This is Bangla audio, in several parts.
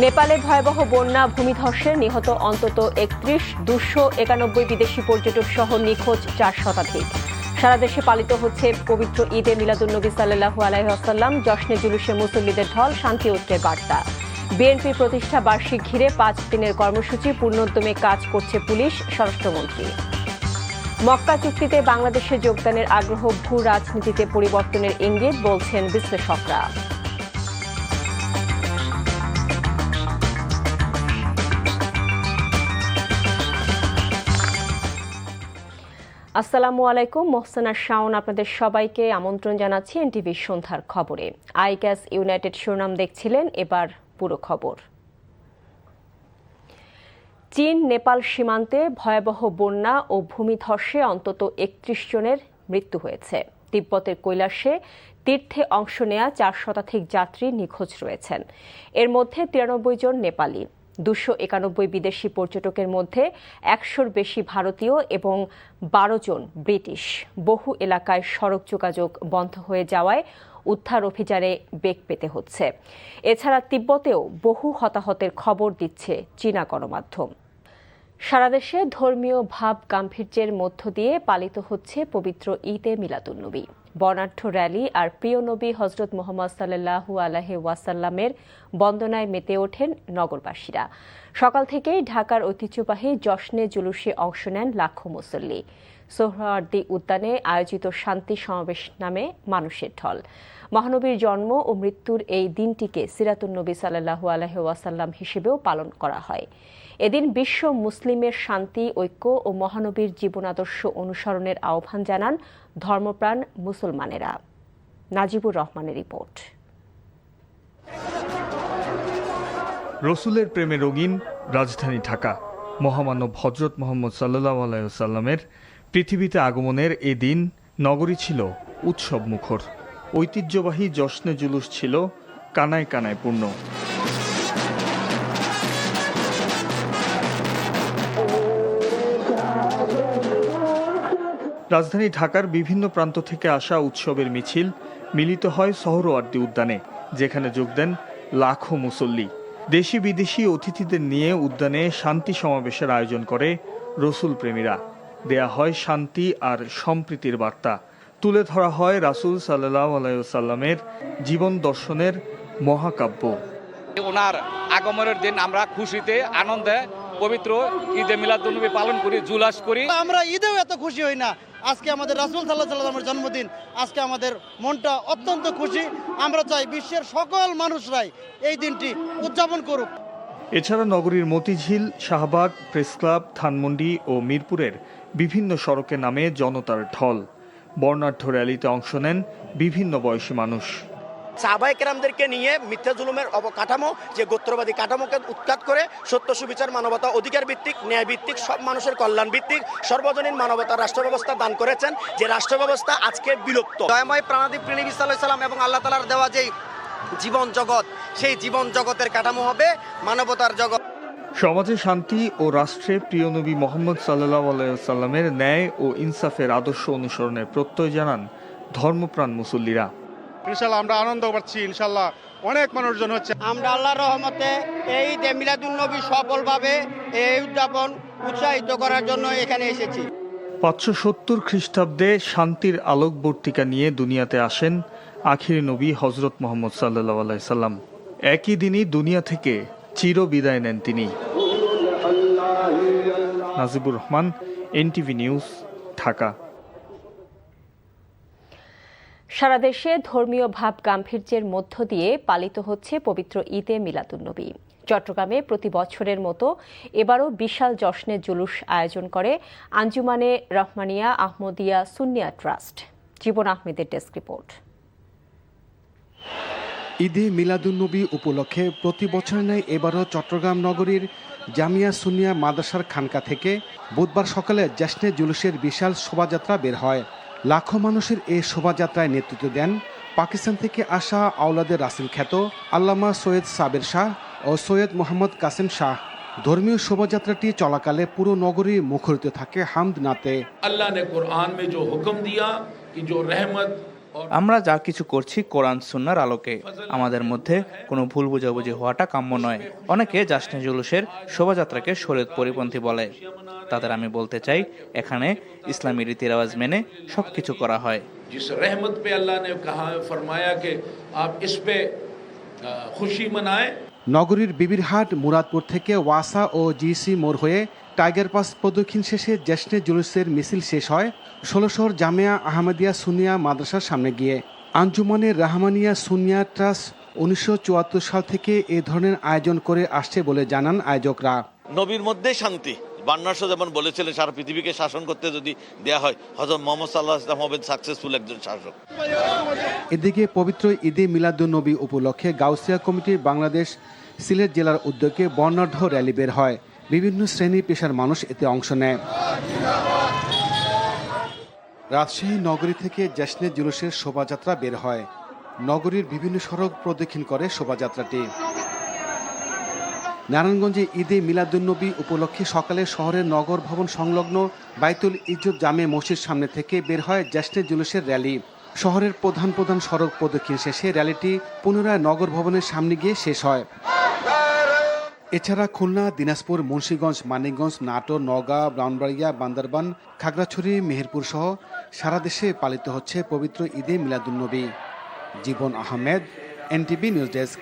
নেপালে ভয়াবহ বন্যা, ভূমিধসে নিহত অন্তত ৩১, ২৯১ বিদেশি পর্যটক সহ নিখোঁজ ৪ শতাধিক। সারা দেশে পালিত হচ্ছে পবিত্র ঈদে মিলাদুন্নবী সাল্লাল্লাহু আলাইহি ওয়াসাল্লাম। জশ্নে জুলুসে মুসল্লিদের ঢল, শান্তি ঐক্যের বার্তা। বিএনপির প্রতিষ্ঠা বার্ষিক ঘিরে ৫ দিনের কর্মসূচি, পূর্ণোদ্যমে কাজ করছে পুলিশ, স্বরাষ্ট্রমন্ত্রী। মক্কা চুক্তিতে বাংলাদেশের যোগদানের আগ্রহ ভূ রাজনীতিতে পরিবর্তনের ইঙ্গিত, বলছেন বিশ্লেষকরা। আসসালামু আলাইকুম, মোহসেনা শাওন আপনাদের সবাইকে আমন্ত্রণ জানাচ্ছি এনটিভির সন্ধ্যার খবরে। আইগ্যাস ইউনাইটেড শিরোনাম দেখছিলেন, এবার পুরো খবর। চীন নেপাল সীমান্তে ভয়াবহ বন্যা ও ভূমিধসে অন্তত ৩১ জনের মৃত্যু হয়েছে। তিব্বতের কৈলাসে তীর্থে অংশ নেয়া ৪ শতাধিক যাত্রী নিখোঁজ রয়েছেন। এর মধ্যে ৯৩ জন নেপালি, ২৯১ বিদেশি পর্যটকের মধ্যে ১০০-র বেশি ভারতীয় এবং ১২ জন ব্রিটিশ। বহু এলাকায় সড়ক যোগাযোগ বন্ধ হয়ে যাওয়ায় উদ্ধার অভিযানে বেগ পেতে হচ্ছে। এছাড়া তিব্বতেও বহু হতাহতের খবর দিচ্ছে চীনা গণমাধ্যম। সারা দেশে ধর্মীয় ভাব গাম্ভীর্যের মধ্য দিয়ে পালিত হচ্ছে পবিত্র ঈদে মিলাদুন্নবী। বর্ণাঢ্য র্যালি আর প্রিয় নবী হজরত মুহাম্মদ সাল্লাল্লাহু আলাইহি ওয়াসাল্লামের বন্দনায় মেতে ওঠেন নগরবাসীরা। সকাল থেকেই ঢাকার ঐতিহ্যবাহী জশ্নে জুলুসে অংশ নেন লাখো মুসল্লি। সোহরাওয়ার্দী উদ্যানে আয়োজিত শান্তি সমাবেশ নামে মানুষের ঢল। মহানবীর জন্ম ও মৃত্যুর এই দিনটিকে সিরাতুন নবী সাল্লাল্লাহু আলাইহি ওয়াসাল্লাম হিসেবেও পালন করা হয়। এদিন বিশ্ব মুসলিমের শান্তি, ঐক্য ও মহানবীর জীবনাদর্শ অনুসরণের আহ্বান জানান ধর্মপ্রাণ মুসলমানেরা। নাজিবুর রহমানের রিপোর্ট। রসুলের প্রেমে রঙিন রাজধানী ঢাকা। মহামানব হজরত মুহাম্মদ সাল্লাল্লাহু আলাইহি ওয়াসাল্লামের পৃথিবীতে আগমনের এ দিন নগরী ছিল উৎসব মুখর। ঐতিহ্যবাহী জশ্নে জুলুস ছিল কানায় কানায় পূর্ণ। রাজধানী ঢাকার বিভিন্ন প্রান্ত থেকে আসা উৎসবের মিছিল মিলিত হয় সোহরাওয়ার্দী উদ্যানে, যেখানে যোগ দেন লাখো মুসল্লি। দেশি বিদেশি অতিথিদের নিয়ে উদ্যানে শান্তি সমাবেশের আয়োজন করে রসুল প্রেমীরা। দেয়া হয় শান্তি আর সম্প্রীতির বার্তা। তুলে ধরা হয় রাসূল সাল্লাল্লাহু আলাইহি ওয়াসাল্লামের জীবন দর্শনের মহাকাব্য। ওনার আগমনের দিন আমরা খুশিতে আনন্দে পবিত্র ঈদে মিলাদুন্নবী পালন করি, জুলাস করি। আমরা ঈদেও এত খুশি হই না। আজকে আমাদের রাসূল সাল্লাল্লাহু আলাইহি ওয়াসাল্লামের জন্মদিন, আজকে আমাদের মনটা অত্যন্ত খুশি। আমরা চাই বিশ্বের সকল মানুষরাই এই দিনটি উদযাপন করুক। এছাড়া নগরীর মতিঝিল, শাহবাগ, প্রেসক্লাব, ধানমন্ডি ও মিরপুরের বিভিন্ন সড়কে নামে জনতার ঢল। বর্ণাঢ্য র্যালিতে অংশ নেন বিভিন্ন বয়সী মানুষ। সাহাবায়ে কেরামদেরকে নিয়ে মিথ্যা জুলুমের অবকাঠামো, যে গোত্রবাদী কাঠামোকে উৎখাত করে সত্য সুবিচার, মানবতা, অধিকার ভিত্তিক, ন্যায় ভিত্তিক, সব মানুষের কল্যাণ ভিত্তিক সর্বজনীন মানবতার রাষ্ট্র ব্যবস্থা দান করেছেন, যে রাষ্ট্র ব্যবস্থা আজকে বিলুপ্ত। দয়াময় প্রাণাদি নবী সাল্লাল্লাহু আলাইহি ওয়াসাল্লাম এবং আল্লাহ তাআলার দেওয়া যেই জীবন জগৎ, সেই জীবন জগতের কাঠামো হবে মানবতার জগৎ। সমাজে শান্তি ও রাষ্ট্রে প্রিয় নবী মুহাম্মদ সাল্লাল্লাহু আলাইহি ওয়াসাল্লামের ন্যায় ও ইনসাফের আদর্শ অনুসরণের প্রত্যয় জানান ধর্মপ্রাণ মুসল্লিরা। ইনশাআল্লাহ আমরা আনন্দ পাচ্ছি, ইনশাআল্লাহ অনেক মানুষজন হচ্ছে। আমরা আল্লাহর রহমতে এই ঈদে মিলাদুন্নবী সফলভাবে এই উদযাপন উৎসাহিত করার জন্য এখানে এসেছি। ৫৭০ খ্রিস্টাব্দে শান্তির আলোকবর্তিকা নিয়ে দুনিয়াতে আসেন আখিরি নবী হজরত মুহাম্মদ সাল্লাল্লাহু আলাইহি সাল্লাম। একই দিনই দুনিয়া থেকে চির বিদায় নেন তিনি। Najibur Rahman, NTV news, Dhaka. সারা দেশে ধর্মীয় ভাব গাম্ভীর্যের মধ্য দিয়ে পালিত হচ্ছে পবিত্র ঈদে মিলাদুন্নবী। চট্টগ্রামে প্রতি বছরের মতো এবারও বিশাল জশ্নে জুলুস আয়োজন করে আঞ্জুমানে রহমানিয়া আহমদিয়া সুন্নিয়া ট্রাস্ট। জীবন আহমেদের ডেস্ক রিপোর্ট। ঈদে মিলাদুন্নবী উপলক্ষে প্রতি বছরের ন্যায় এবারও চট্টগ্রাম নগরীর জামিয়া সুন্নিয়া মাদ্রাসার খানকা থেকে বুধবার সকালে জশ্নে জুলুসের বিশাল শোভাযাত্রা বের হয়। লাখো মানুষের এই শোভাযাত্রায় নেতৃত্ব দেন পাকিস্তান থেকে আসা আওলাদে রাসূল খ্যাত আল্লামা সৈয়দ সাবের শাহ ও সৈয়দ মোহাম্মদ কাসেম শাহ। ধর্মীয় শোভাযাত্রাটি চলাকালে পুরো নগরী মুখরিত থাকে হামদ নাতে। আল্লাহ ने कुरान में जो हुक्म दिया कि जो रहमत আমরা যা কিছু করছি কোরআন সুন্নাহর আলোকে। আমাদের মধ্যে কোনো ভুল বোঝাবুঝি হওয়াটা কাম্য নয়। অনেকে জাশনে জুলুসের শোভাযাত্রাকে শরীয়ত পরিপন্থী বলে। তাদের আমি বলতে চাই, এখানে ইসলামী রীতি রেওয়াজ মেনে সবকিছু করা হয়। जिस रहमत पे अल्लाह ने कहा फरमाया कि आप इस पे खुशी मनाएं। নগরীর বিবিরহাট, মুরাদপুর থেকে ওয়াসা ও জিসি মোড় হয়ে টাইগার পাস প্রদক্ষিণ শেষে জশ্নে জুলুসের মিছিল শেষ হয় ষোলশহর জামিয়া আহমদিয়া সুনিয়া মাদ্রাসার সামনে গিয়ে। আঞ্জুমানের রাহমানিয়া সুনিয়া ট্রাস্ট 1974 সাল থেকে এ ধরনের আয়োজন করে আসছে বলে জানান আয়োজকরা। নবীর মধ্যে শান্তি, বান্নার্স যেমন বলেছিলেন সারা পৃথিবীকে শাসন করতে যদি দেয়া হয়, হযরত মুহাম্মদ সাল্লাল্লাহু আলাইহি ওয়াসাল্লাম হবেন সাকসেসফুল একজন শাসক। এদিকে পবিত্র ঈদে মিলাদুন্নবী উপলক্ষে গাউসিয়া কমিটির বাংলাদেশ সিলেট জেলার উদ্যোগে বর্ণাঢ্য র্যালি বের হয়। বিভিন্ন শ্রেণী পেশার মানুষ এতে অংশ নেয়। রাজশাহী নগরী থেকে জশ্নে জুলুসের শোভাযাত্রা বের হয়। নগরীর বিভিন্ন সড়ক প্রদক্ষিণ করে শোভাযাত্রাটি। নারায়ণগঞ্জে ঈদে মিলাদুন্নবী উপলক্ষে সকালে শহরের নগর ভবন সংলগ্ন বাইতুল ইজ্জত জামে মসজিদ সামনে থেকে বের হয় জশ্নে জুলুসের র্যালি। শহরের প্রধান প্রধান সড়ক প্রদক্ষিণ শেষে র্যালিটি পুনরায় নগর ভবনের সামনে গিয়ে শেষ হয়। এছাড়া খুলনা, দিনাজপুর, মুন্সিগঞ্জ, মানিকগঞ্জ, নাটোর, নওগাঁ, ব্রাহ্মণবাড়িয়া, বান্দরবান, খাগড়াছড়ি, মেহেরপুর সহ সারা দেশে পালিত হচ্ছে পবিত্র ঈদে মিলাদুন্নবী। জীবন আহমেদ, এনটিভি নিউজ ডেস্ক।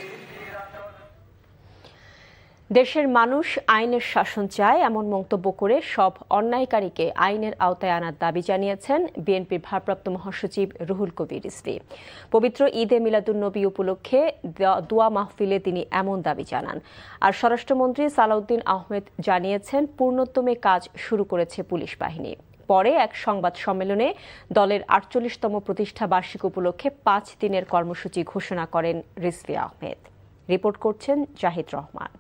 দেশের মানুষ আইনের শাসন চায় এমন মন্তব্য করে সব অন্যায়কারীকে আইনের আওতায় আনার দাবি জানিয়েছেন বিএনপির ভারপ্রাপ্ত মহাসচিব রুহুল কবির রিজভী। পবিত্র ঈদে মিলাদুন্নবী উপলক্ষে দোয়া মাহফিলে তিনি এমন দাবি জানান। আর স্বরাষ্ট্রমন্ত্রী সালাউদ্দিন আহমেদ জানিয়েছেন, পূর্ণোদ্যমে কাজ শুরু করেছে পুলিশ বাহিনী। পরে এক সংবাদ সম্মেলনে দলের ৪৮তম প্রতিষ্ঠা বার্ষিক উপলক্ষে ৫ দিনের কর্মসূচি ঘোষণা করেন রিজভী আহমেদ। রিপোর্ট করছেন জাহিদ রহমান।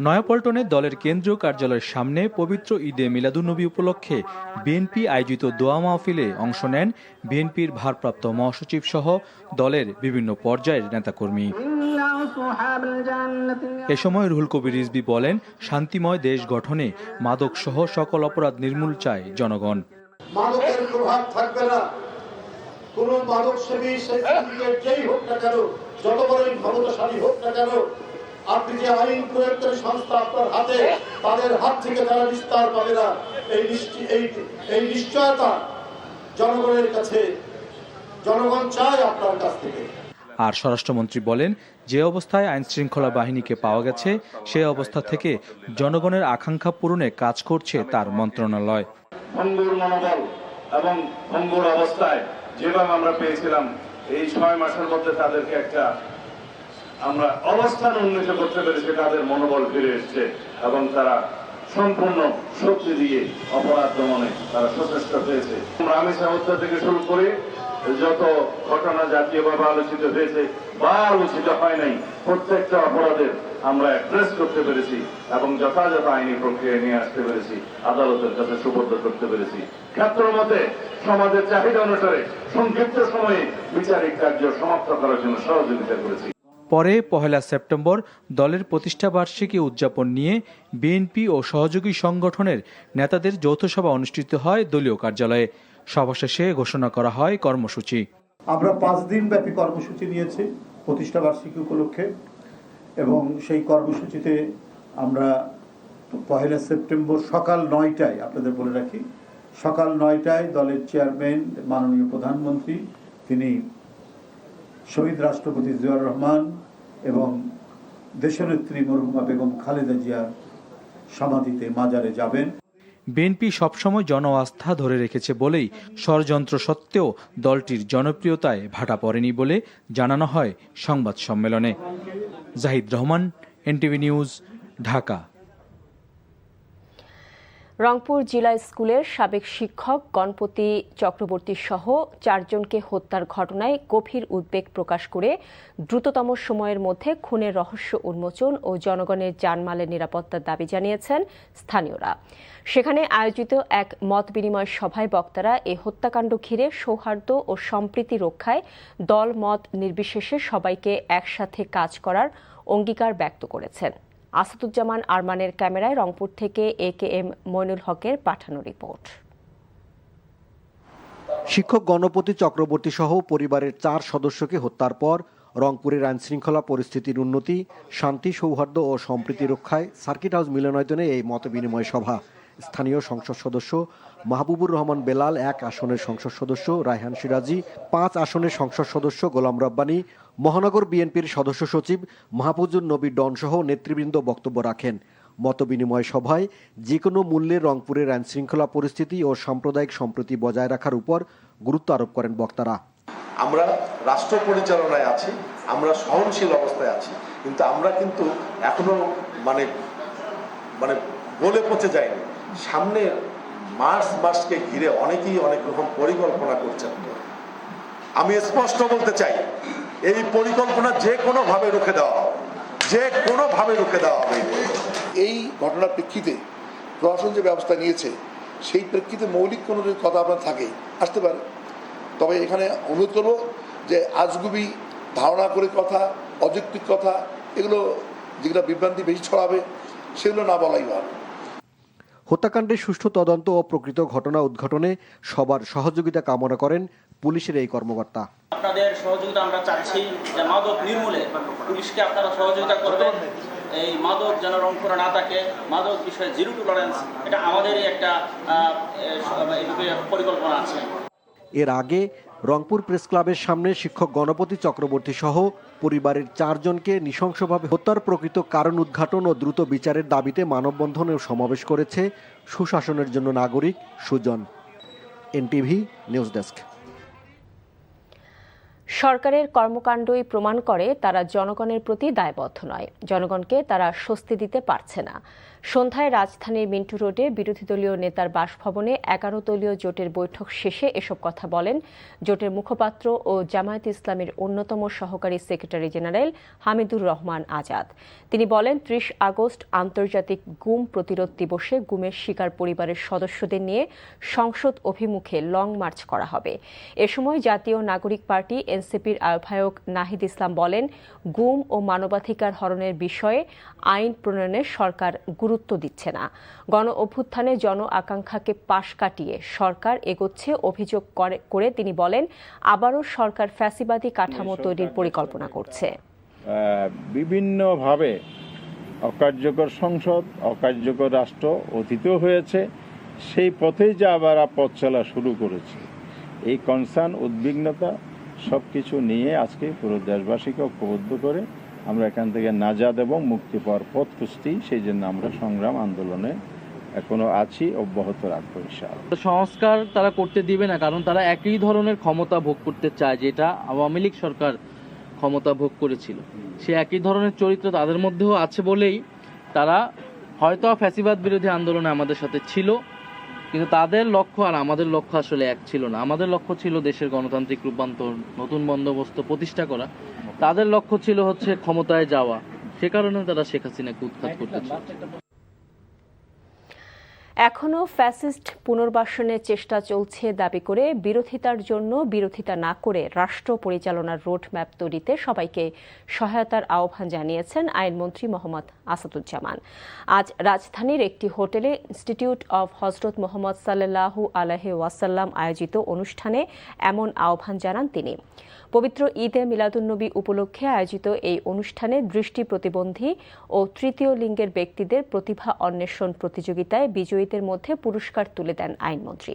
নয়াপল্টনে দলের কেন্দ্রীয় কার্যালয়ের সামনে পবিত্র ঈদে মিলাদুন্নবী উপলক্ষে বিএনপি আয়োজিত দোয়া মাহফিলে অংশ নেন বিএনপির ভারপ্রাপ্ত মহাসচিব সহ দলের বিভিন্ন পর্যায়ের নেতাকর্মী। এ সময় রুহুল কবির রিজভী বলেন, শান্তিময় দেশ গঠনে মাদক সহ সকল অপরাধ নির্মূল চায় জনগণ। মাদকের প্রভাব থাকবে না। কোন মাদক সেবী যেই হোক না কেন, যত বড়ই ক্ষমতাশালী হোক না কেন, আপনি যে আইন প্রয়োগকারী সংস্থা আপনার হাতে, তাদের হাত থেকে তারা নিস্তার পাবে না। এই নিশ্চয়তা জনগণের কাছে, জনগণ চায় আপনার কাছ থেকে। আর স্বরাষ্ট্রমন্ত্রী বলেন, যে অবস্থায় আইন শৃঙ্খলা বাহিনীকে পাওয়া গেছে সেই অবস্থা থেকে জনগণের আকাঙ্ক্ষা পূরণে কাজ করছে তার মন্ত্রণালয়। ভঙ্গুর মনোবল এবং ভঙ্গুর অবস্থায় যেভাবে আমরা পেয়েছিলাম, এই 6 মাসের মধ্যে তাদেরকে একটা আমরা অবস্থান উন্নীত করতে পেরেছি। তাদের মনোবল ফিরে এসছে এবং তারা সম্পূর্ণ শক্তি দিয়ে অপরাধ দমনে তারা সচেষ্ট হয়েছে। রামেসা হত্যা থেকে শুরু করে যত ঘটনা জাতীয়ভাবে আলোচিত হয়েছে বা আলোচিত হয় নাই, প্রত্যেকটা অপরাধের আমরা ট্রেস করতে পেরেছি এবং যথাযথ আইনি প্রক্রিয়ায় নিয়ে আসতে পেরেছি, আদালতের কাছে সুপর্দ করতে পেরেছি। ক্ষেত্র মতে সমাজের চাহিদা অনুসারে সংক্ষিপ্ত সময়ে বিচারিক কার্য সমাপ্ত করার জন্য সহযোগিতা করেছি। পরে ১ সেপ্টেম্বর দলের প্রতিষ্ঠা বার্ষিকী উদযাপন নিয়ে বিএনপি ও সহযোগী সংগঠনের নেতাদের যৌথ সভা অনুষ্ঠিত হয় দলীয় কার্যালয়ে। সভা শেষে ঘোষণা করা হয় কর্মসূচি। আমরা 5 দিন ব্যাপী কর্মসূচি নিয়েছি প্রতিষ্ঠা বার্ষিকী উপলক্ষে, এবং সেই কর্মসূচিতে আমরা 1 সেপ্টেম্বর সকাল 9টায়, আপনাদের বলে রাখি, সকাল 9টায় দলের চেয়ারম্যান মাননীয় প্রধানমন্ত্রী, তিনি শহীদ রাষ্ট্রপতি জিয়াউর রহমান এবং দেশনেত্রী মরহুমা বেগম খালেদা জিয়ার সমাধিতে মাজারে যাবেন। বিএনপি সবসময় জন আস্থা ধরে রেখেছে বলেই ষড়যন্ত্র সত্ত্বেও দলটির জনপ্রিয়তায় ভাটা পড়েনি বলে জানানো হয় সংবাদ সম্মেলনে। Zahid Rahman, NTV news, Dhaka. রংপুর জিলা স্কুলের সাবেক শিক্ষক গণপতি চক্রবর্তী সহ 4 জনকে হত্যার ঘটনায় গভীর উদ্বেগ প্রকাশ করে দ্রুততম সময়ের মধ্যে খুনের রহস্য উন্মোচন ও জনগণের জানমালের নিরাপত্তার দাবি জানিয়েছেন স্থানীয়রা। সেখানে আয়োজিত এক মত বিনিময় সভায় বক্তারা এই হত্যাকাণ্ড ঘিরে সৌহার্দ্য ও সম্প্রীতি রক্ষায় দল মত নির্বিশেষে সবাইকে একসাথে কাজ করার অঙ্গীকার ব্যক্ত করেছেন। আসাদুজ্জামান আরমানের ক্যামেরায় রংপুর থেকে AKM মইনুল হকের পাঠানো রিপোর্ট। শিক্ষক গণপতি চক্রবর্তী সহ পরিবারের 4 সদস্যকে হত্যার পর রংপুরের আইনশৃঙ্খলা পরিস্থিতির উন্নতি, শান্তি, সৌহার্দ্য ও সম্প্রীতি রক্ষায় সার্কিট হাউস মিলনায়তনে এই মতবিনিময় সভা। স্থানীয় সংসদ সদস্য মাহবুবুর রহমান বেলাল 1 আসনের সংসদ সদস্য রায়হান সিরাজি, 5 আসনের সংসদ সদস্য গোলাম রব্বানী, মহানগর বিএনপির সদস্য সচিব মাহফুজুর নবী ডন সহ নেতৃবৃন্দ বক্তব্য রাখেন। মতবিনিময় সভায় যে কোনো মূল্যে রংপুরের আইনশৃঙ্খলা পরিস্থিতি ও সাম্প্রদায়িক সম্প্রীতি বজায় রাখার উপর গুরুত্ব আরোপ করেন বক্তারা। আমরা রাষ্ট্র পরিচালনায় আছি, আমরা সহনশীল অবস্থায় আছি, কিন্তু আমরা কিন্তু এখনো মানে বলে পচে যায়নি। সামনে মার্চকে ঘিরে অনেকেই অনেক রকম পরিকল্পনা করছেন। আমি স্পষ্ট বলতে চাই, এই পরিকল্পনা যে কোনোভাবে রুখে দেওয়া হবে, যে কোনোভাবে রুখে দেওয়া হবে। এই ঘটনার প্রেক্ষিতে প্রশাসন যে ব্যবস্থা নিয়েছে সেই প্রেক্ষিতে মৌলিক কোনো যদি কথা আপনার থাকে আসতে পারে, তবে এখানে অনুরোধ করব যে আজগুবি ধারণা করে কথা, অযৌক্তিক কথা, এগুলো যেগুলো বিভ্রান্তি বেশি ছড়াবে সেগুলো না বলাই ভালো। হত্যাকাণ্ডের সুষ্ঠু তদন্ত ও প্রকৃত ঘটনা উদ্ঘাটনে সবার সহযোগিতা কামনা করেন পুলিশের এই কর্মকর্তা। আপনাদের সহযোগিতা আমরা চাচ্ছি যে মাদক নির্মূলে পুলিশকে আপনারা সহযোগিতা করবেন। এই মাদক যেন রংপুরে না থাকে, মাদক বিষয়ে জিরো টলারেন্স, এটা আমাদেরই একটা পরিকল্পনা আছে। এর আগে রংপুর প্রেস ক্লাবের সামনে শিক্ষক গণপতি চক্রবর্তী সহ পরিবারের 4 জনকে নৃশংসভাবে হত্যার প্রকৃত কারণ উদ্ঘাটন ও দ্রুত বিচারের দাবিতে মানববন্ধন ও সমাবেশ করেছে সুশাসনের জন্য নাগরিক সুজন। NTV news desk. সরকারের কর্মকাণ্ডই প্রমাণ করে তারা জনগণের প্রতি দায়বদ্ধ নয়, জনগণকে তারা স্বস্তি দিতে পারছে না। সন্ধ্যায় রাজধানীর মিন্টু রোডে বিরোধী দলীয় নেতার বাসভবনে 11 দলীয় জোটের বৈঠক শেষে এসব কথা বলেন জোটের মুখপাত্র ও জামায়াত ইসলামীর অন্যতম সহকারী সেক্রেটারি জেনারেল হামিদুর রহমান আজাদ। তিনি বলেন, 30 আগস্ট আন্তর্জাতিক গুম প্রতিরোধ দিবসে গুমের শিকার পরিবারের সদস্যদের নিয়ে সংসদ অভিমুখে লং মার্চ করা হবে। এ সময় জাতীয় নাগরিক পার্টি এনসিপির আহ্বায়ক নাহিদ ইসলাম বলেন, গুম ও মানবাধিকার হরণের বিষয়ে আইন প্রণয়নে সরকার গুরুত্ব দিচ্ছে না। গণ অভ্যুত্থানে জন আকাঙ্ক্ষাকে পাশ কাটিয়ে সরকার এগোচ্ছে অভিযোগ করে তিনি বলেন, আবারও সরকার ফ্যাসিবাদী কাঠামো তৈরির পরিকল্পনা করছে। বিভিন্নভাবে অকার্যকর সংসদ, অকার্যকর রাষ্ট্র অতীতও হয়েছে, সেই পথেই যে আবার পথ চলা শুরু করেছে। এই কনসার্ন, উদ্বিগ্নতা সবকিছু নিয়ে আজকে পুরো দেশবাসীকে ঐক্যবদ্ধ করে আমরা এখান থেকে নাজাত এবং মুক্তি পাওয়ার পথ খুঁজছি। সেই জন্য আমরা সংগ্রাম আন্দোলনে এখনো আছি, অব্যাহত রাখবো ইনশাআল্লাহ। সংস্কার তারা করতে দিবে না, কারণ তারা একই ধরনের ক্ষমতা ভোগ করতে চায় যেটা আওয়ামী লীগ সরকার ক্ষমতা ভোগ করেছিল। সে একই ধরনের চরিত্র তাদের মধ্যেও আছে বলেই তারা হয়তো ফ্যাসিবাদ বিরোধী আন্দোলনে আমাদের সাথে ছিল, কিন্তু তাদের লক্ষ্য আর আমাদের লক্ষ্য আসলে এক ছিল না। আমাদের লক্ষ্য ছিল দেশের গণতান্ত্রিক রূপান্তর, নতুন বন্দোবস্ত প্রতিষ্ঠা করা। তাদের লক্ষ্য ছিল হচ্ছে ক্ষমতায় যাওয়া। সে কারণে তারা শেখ হাসিনাকে উৎখাত করতে চায়। এখনও ফ্যাসিস্ট পুনর্বাসনের চেষ্টা চলছে দাবি করে বিরোধিতার জন্য বিরোধিতা না করে রাষ্ট্র পরিচালনার রোডম্যাপ তৈরিতে সবাইকে সহায়তার আহ্বান জানিয়েছেন আইনমন্ত্রী মোহাম্মদ আসাদুজ্জামান। আজ রাজধানীর একটি হোটেলে ইনস্টিটিউট অব হজরত মোহাম্মদ সাল্লাল্লাহু আলাইহি ওয়াসাল্লাম আয়োজিত অনুষ্ঠানে এমন আহ্বান জানান তিনি। পবিত্র ঈদে মিলাদুন্নবী উপলক্ষে আয়োজিত এই অনুষ্ঠানে দৃষ্টি প্রতিবন্ধী ও তৃতীয় লিঙ্গের ব্যক্তিদের প্রতিভা অন্বেষণ প্রতিযোগিতায় বিজয়ীদের মধ্যে পুরস্কার তুলে দেন আইনমন্ত্রী।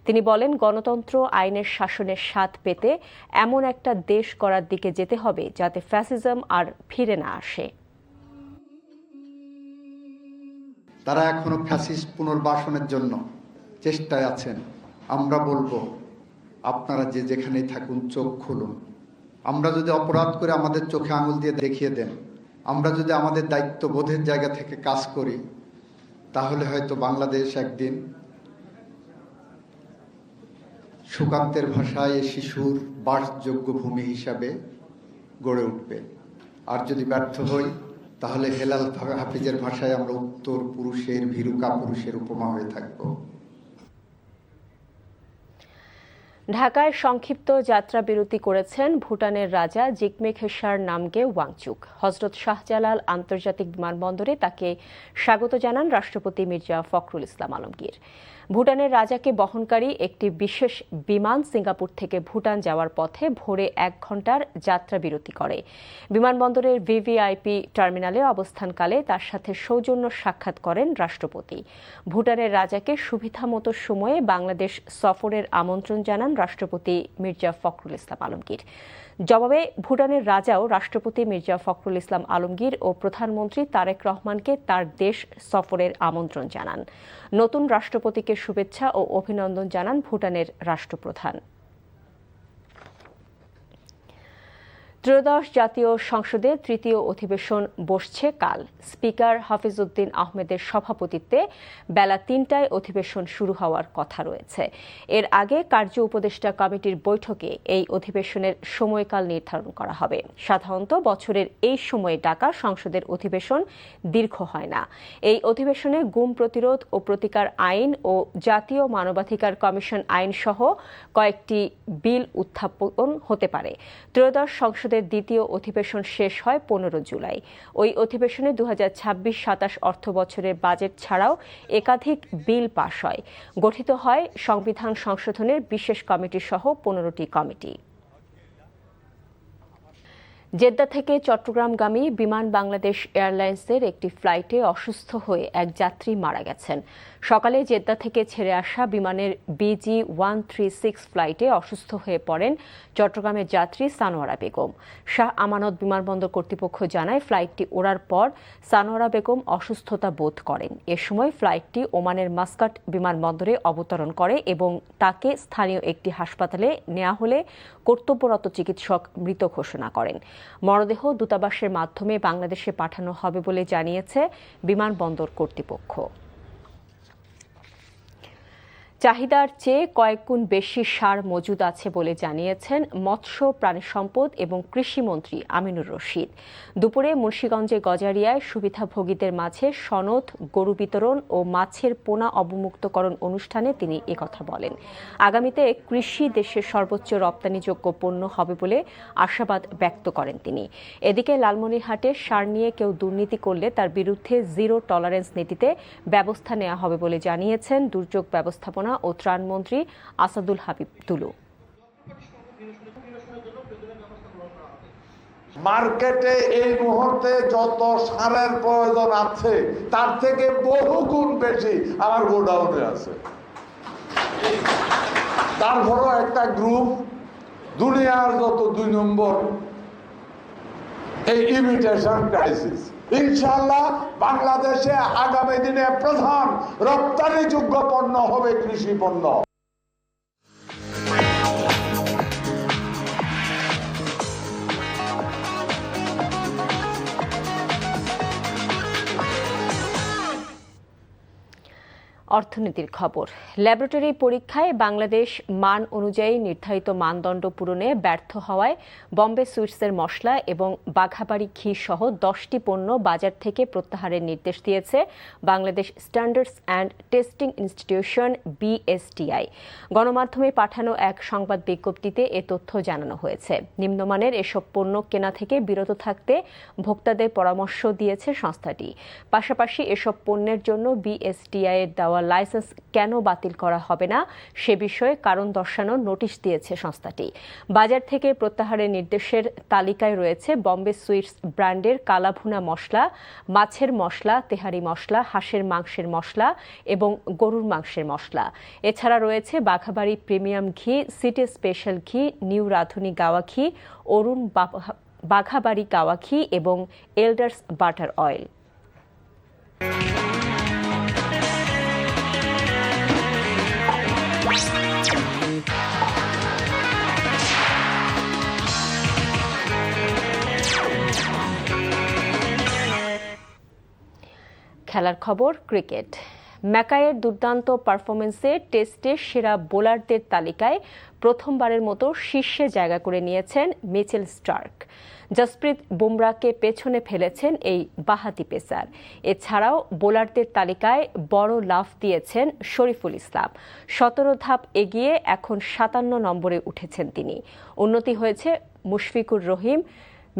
তিনি বলেন, গণতন্ত্র আইনের শাসনের স্বাদ পেতে এমন একটা দেশ গড়ার দিকে যেতে হবে যাতে ফ্যাসিজম আর ফিরে না আসে। তারা এখনো ফ্যাসিস্ট পুনর্বাসনের জন্য চেষ্টায় আছেন। আমরা বলবো, আপনারা যে যেখানেই থাকুন, চোখ খুলুন। আমরা যদি অপরাধ করে আমাদের চোখে আঙুল দিয়ে দেখিয়ে দেন, আমরা যদি আমাদের দায়িত্ববোধের জায়গা থেকে কাজ করি, তাহলে হয়তো বাংলাদেশ একদিন সুকান্তের ভাষায় শিশুর বাসযোগ্য ভূমি হিসাবে গড়ে উঠবে। আর যদি ব্যর্থ হই, তাহলে হেলাল হাফিজের ভাষায় আমরা উত্তর পুরুষের ভীরুকা পুরুষের উপমা হয়ে থাকব। ঢাকায় সংক্ষিপ্ত যাত্রা বিরতি করেছেন ভুটানের রাজা জিগমে খেসার নামগে ওয়াংচুক। হজরত শাহজালাল আন্তর্জাতিক বিমানবন্দরে তাকে স্বাগত জানান রাষ্ট্রপতি মির্জা ফখরুল ইসলাম আলমগীর। ভুটানের রাজাকে বহনকারী একটি বিশেষ বিমান সিঙ্গাপুর থেকে ভুটান যাওয়ার পথে ভোরে 1 ঘণ্টার যাত্রা বিরতি করে। বিমানবন্দরের ভিভিআইপি টার্মিনালে অবস্থানকালে তার সাথে সৌজন্য সাক্ষাৎ করেন রাষ্ট্রপতি। ভুটানের রাজাকে সুবিধামতো সময়ে বাংলাদেশ সফরের আমন্ত্রণ জানান রাষ্ট্রপতি মির্জা ফখরুল ইসলাম আলমগীর। জবাবে ভুটানের রাজাও রাষ্ট্রপতি মির্জা ফখরুল ইসলাম আলমগীর ও প্রধানমন্ত্রী তারেক রহমানকে তার দেশ সফরের আমন্ত্রণ জানান। নতুন রাষ্ট্রপতিকে শুভেচ্ছা ও অভিনন্দন জানান ভুটানের রাষ্ট্রপ্রধান। ত্রয়োদশ জাতীয় সংসদের তৃতীয় অধিবেশন বসছে কাল। স্পিকার হাফিজউদ্দিন আহমেদের সভাপতিত্বে বেলা ৩টায় অধিবেশন শুরু হওয়ার কথা রয়েছে। এর আগে কার্য উপদেষ্টা কমিটির বৈঠকে এই অধিবেশনের সময়কাল নির্ধারণ করা হবে। সাধারণত বছরের এই সময়ে ডাকা সংসদের অধিবেশন দীর্ঘ হয় না। এই অধিবেশনে গুম প্রতিরোধ ও প্রতিকার আইন ও জাতীয় মানবাধিকার কমিশন আইন সহ কয়েকটি বিল উত্থাপন হতে পারে। ত্রয়োদশ সংসদের দ্বিতীয় অধিবেশন শেষ হয় 15 জুলাই। ওই অধিবেশনে 2026-27 অর্থ বছরের বাজেট ছাড়াও একাধিক বিল পাশ হয়। গঠিত হয় সংবিধান সংশোধনের বিশেষ কমিটি সহ 15টি কমিটি। জেদ্দা থেকে চট্টগ্রামগামী বিমান বাংলাদেশ এয়ারলাইন্সের একটি ফ্লাইটে অসুস্থ হয়ে এক যাত্রী মারা গেছেন। সকালে জেদ্দা থেকে ছেড়ে আসা বিমানের BG-136 ফ্লাইটে অসুস্থ হয়ে পড়েন চট্টগ্রামের যাত্রী সানোয়ারা বেগম। শাহ আমানত বিমানবন্দর কর্তৃপক্ষ জানায়, ফ্লাইটটি ওড়ার পর সানোয়ারা বেগম অসুস্থতা বোধ করেন। এ সময় ফ্লাইটটি ওমানের মাস্কাট বিমানবন্দরে অবতরণ করে এবং তাকে স্থানীয় একটি হাসপাতালে নেওয়া হলে কর্তব্যরত চিকিৎসক মৃত ঘোষণা করেন। মরদেহ দূতাবাসের মাধ্যমে বাংলাদেশে পাঠানো হবে বলে জানিয়েছে বিমানবন্দর কর্তৃপক্ষ। চাহিদার চেয়ে কয়েক গুণ বেশি সার মজুদ আছে বলে জানিয়েছেন মৎস্য, প্রাণিসম্পদ এবং কৃষিমন্ত্রী আমিনুর রশিদ। দুপুরে মুন্সিগঞ্জের গজারিয়ায় সুবিধাভোগীদের মাঝে সনদ, গরু বিতরণ ও মাছের পোনা অবমুক্তকরণ অনুষ্ঠানে তিনি একথা বলেন। আগামীতে কৃষি দেশের সর্বোচ্চ রপ্তানিযোগ্য পণ্য হবে বলে আশাবাদ ব্যক্ত করেন তিনি। এদিকে লালমনিরহাটে সার নিয়ে কেউ দুর্নীতি করলে তার বিরুদ্ধে জিরো টলারেন্স নীতিতে ব্যবস্থা নেওয়া হবে বলে জানিয়েছেন দুর্যোগ ব্যবস্থাপনা ও ত্রাণমন্ত্রী আসাদুল হাবিব তুলু। মার্কেটে এই মুহূর্তে যত সারের প্রয়োজন আছে তার থেকে বহু গুণ বেশি আমার গোডাউনে আছে। তারপরও একটা গ্রুপ দুনিয়ার যত 2 নম্বর এই ইমিটেশন ক্রাইসিস, ইনশাআল্লাহ বাংলাদেশে আগামী দিনে প্রধান রপ্তানিযোগ্য পণ্য হবে কৃষি পণ্য। অর্থনীতির খবর। ল্যাবরেটরি পরীক্ষায় বাংলাদেশ মান অনুযায়ী নির্ধারিত মানদণ্ড পূরণে ব্যর্থ হওয়ায় বম্বে সুইটসের মশলা এবং বাঘাবাড়ি ঘি সহ 10টি পণ্য বাজার থেকে প্রত্যাহারের নির্দেশ দিয়েছে Bangladesh standards and testing institution BSTI। গণমাধ্যমে পাঠানো এক সংবাদ বিজ্ঞপ্তিতে এ তথ্য জানানো হয়েছে। নিম্নমানের এসব পণ্য কেনা থেকে বিরত থাকতে ভোক্তাদের পরামর্শ দিয়েছে সংস্থাটি। পাশাপাশি এসব পণ্যের জন্য BSTI এর দেওয়া লাইসেন্স কেন বাতিল করা হবে না সে বিষয়ে কারণ দর্শানোর নোটিশ দিয়েছে সংস্থাটি। বাজার থেকে প্রত্যাহারের নির্দেশের তালিকায় রয়েছে বম্বে সুইটস ব্র্যান্ডের কালাভুনা মশলা, মাছের মশলা, তেহারি মশলা, হাঁসের মাংসের মশলা এবং গরুর মাংসের মশলা। এছাড়া রয়েছে বাঘাবাড়ি প্রিমিয়াম ঘি, সিটি স্পেশাল ঘি, নিউ রাধুনী গাওয়া ঘি, অরুণ বাঘাবাড়ি গাওয়া ঘি এবং এল্ডার্স বাটার অয়েল। খেলার খবর, ক্রিকেট। ম্যাকাইয়ের দুর্দান্ত পারফরমেন্সে টেস্টে সেরা বোলারদের তালিকায় প্রথমবারের মতো শীর্ষে জায়গা করে নিয়েছেন মিচেল স্টার্ক। জসপ্রীত বুমরাকে পেছনে ফেলেছেন এই বাঁহাতি পেসার। এছাড়াও বোলারদের তালিকায় বড় লাফ দিয়েছেন শরীফুল ইসলাম। 17 ধাপ এগিয়ে এখন 57 নম্বরে উঠেছেন তিনি। উন্নতি হয়েছে মুশফিকুর রহিম,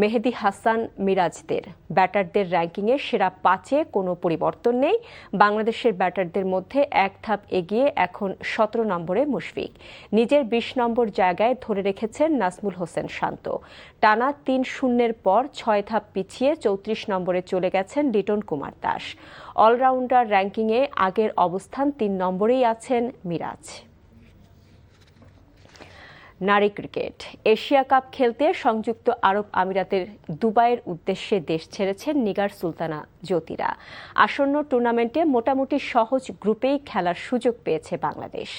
মেহেদী হাসান মিরাজদের। ব্যাটারদের র্যাঙ্কিংয়ে সেরা 5-এ কোনো পরিবর্তন নেই। বাংলাদেশের ব্যাটারদের মধ্যে এক ধাপ এগিয়ে এখন 17 নম্বরে মুশফিক। নিজের 20 নম্বর জায়গায় ধরে রেখেছেন নাজমুল হোসেন শান্ত। টানা 3-0-এর পর 6 ধাপ পিছিয়ে 34 নম্বরে চলে গেছেন লিটন কুমার দাস। অলরাউন্ডার র্যাঙ্কিংয়ে আগের অবস্থান 3 নম্বরেই আছেন মিরাজ। নারী ক্রিকেট। এশিয়া কাপ খেলতে সংযুক্ত আরব আমিরাতের দুবাইয়ের উদ্দেশ্যে দেশ ছেড়েছেন নিগার সুলতানা জ্যোতিরা। আসন্ন টুর্নামেন্টে মোটামুটি সহজ গ্রুপেই খেলার সুযোগ পেয়েছে বাংলাদেশ।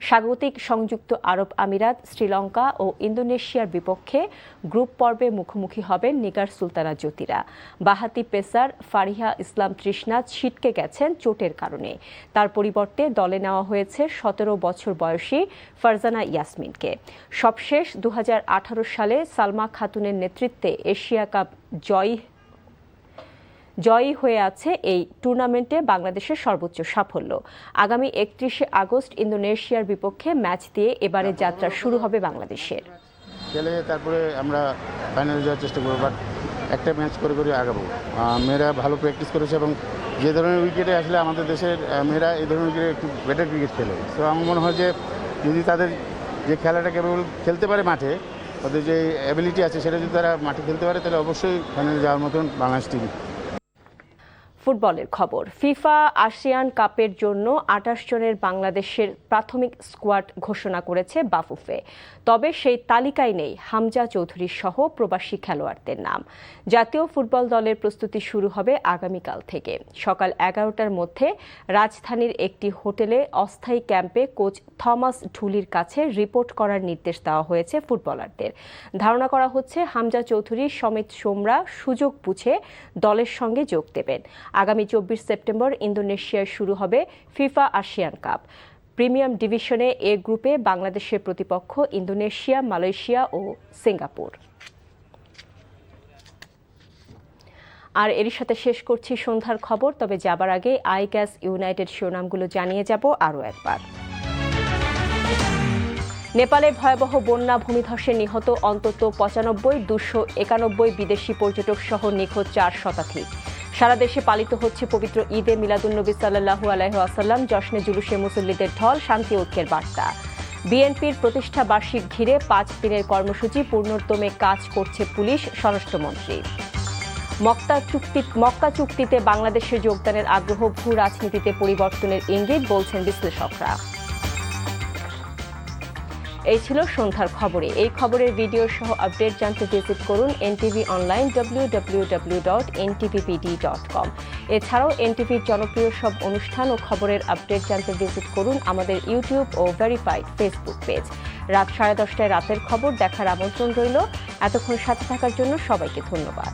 স্বাগতিক সংযুক্ত আরব আমিরাত, শ্রীলঙ্কা ও ইন্দোনেশিয়ার বিপক্ষে গ্রুপ পর্বে মুখোমুখি হবেন নিগার সুলতানা জ্যোতিরা। বাহাতি পেসার ফারিহা ইসলাম তৃষ্ণা ছিটকে গেছেন চোটের কারণে। তার পরিবর্তে দলে নেওয়া হয়েছে 17 বছর বয়সী ফারজানা ইয়াসমিনকে। সবশেষ 2018 সালে সালমা খাতুনের নেতৃত্বে এশিয়া কাপ জয়ী হয়ে আছে এই টুর্নামেন্টে বাংলাদেশের সর্বোচ্চ সাফল্য। আগামী 31শে আগস্ট ইন্দোনেশিয়ার বিপক্ষে ম্যাচ দিয়ে এবারে যাত্রা শুরু হবে বাংলাদেশের। খেলে তারপরে আমরা ফাইনালে যাওয়ার চেষ্টা করবো, বাট একটা ম্যাচ করে করে আগাবো। মেয়েরা ভালো প্র্যাকটিস করেছে এবং যে ধরনের উইকেটে আসলে আমাদের দেশের মেয়েরা এই ধরনের উইকেটে একটু বেটার ক্রিকেট খেলে। তো আমার মনে হয় যে যদি তাদের যে খেলাটা কেবল খেলতে পারে মাঠে, ওদের যে অ্যাবিলিটি আছে সেটা যদি তারা মাঠে খেলতে পারে, তাহলে অবশ্যই ফাইনালে যাওয়ার মতন বাংলাদেশ টিম। ফুটবলের খবর। ফিফা আসিয়ান কাপের জন্য 28 জনের বাংলাদেশের প্রাথমিক স্কোয়াড ঘোষণা করেছে বাফুফে। তবে সেই তালিকায় নেই হামজা চৌধুরী সহ প্রবাসী খেলোয়াড়দের নাম। জাতীয় ফুটবল দলের প্রস্তুতি শুরু হবে আগামীকাল থেকে। সকাল 11টার মধ্যে রাজধানীর একটি হোটেলে অস্থায়ী ক্যাম্পে কোচ থমাস ঢুলির কাছে রিপোর্ট করার নির্দেশ দেওয়া হয়েছে ফুটবলারদের। ধারণা করা হচ্ছে হামজা চৌধুরী, সমিত সোমরা সুযোগ বুঝে দলের সঙ্গে যোগ দেবেন। আগামী 24 সেপ্টেম্বর ইন্দোনেশিয়ায় শুরু হবে ফিফা আসিয়ান কাপ। প্রিমিয়াম ডিভিশনে এ গ্রুপে বাংলাদেশের প্রতিপক্ষ ইন্দোনেশিয়া, মালয়েশিয়া ও সিঙ্গাপুর। আর এরই সাথে শেষ করছি সন্ধ্যার খবর। তবে যাবার আগে আই গ্যাস ইউনাইটেড শিরোনামগুলো জানিয়ে যাব আরও একবার। নেপালে ভয়াবহ বন্যা, ভূমিধসে নিহত অন্তত 95, 291 বিদেশি পর্যটক সহ নিখোঁজ 4 শতাধিক। সারা দেশে পালিত হচ্ছে পবিত্র ঈদে মিলাদুন্নবী সাল্লাল্লাহু আলাইহি ওয়াসাল্লাম। জশ্নে জুলুসে মুসল্লিদের ঢল, শান্তি ঐক্যের বার্তা। বিএনপির প্রতিষ্ঠা বার্ষিক ঘিরে 5 দিনের কর্মসূচি, পূর্ণোদ্যমে কাজ করছে পুলিশ, স্বরাষ্ট্রমন্ত্রী। মক্কা চুক্তিতে বাংলাদেশের যোগদানের আগ্রহ ভূ রাজনীতিতে পরিবর্তনের ইঙ্গিত, বলছেন বিশ্লেষকরা। এই ছিল সন্ধ্যার খবরে। এই খবরের ভিডিও সহ আপডেট জানতে ভিজিট করুন এনটিভি অনলাইন www.ntvpd.com। এছাড়াও এনটিভির জনপ্রিয় সব অনুষ্ঠান ও খবরের আপডেট জানতে ভিজিট করুন আমাদের ইউটিউব ও ভেরিফাইড ফেসবুক পেজ। রাত 10:30টায় রাতের খবর দেখার আমন্ত্রণ রইল। এতক্ষণ সাথে থাকার জন্য সবাইকে ধন্যবাদ।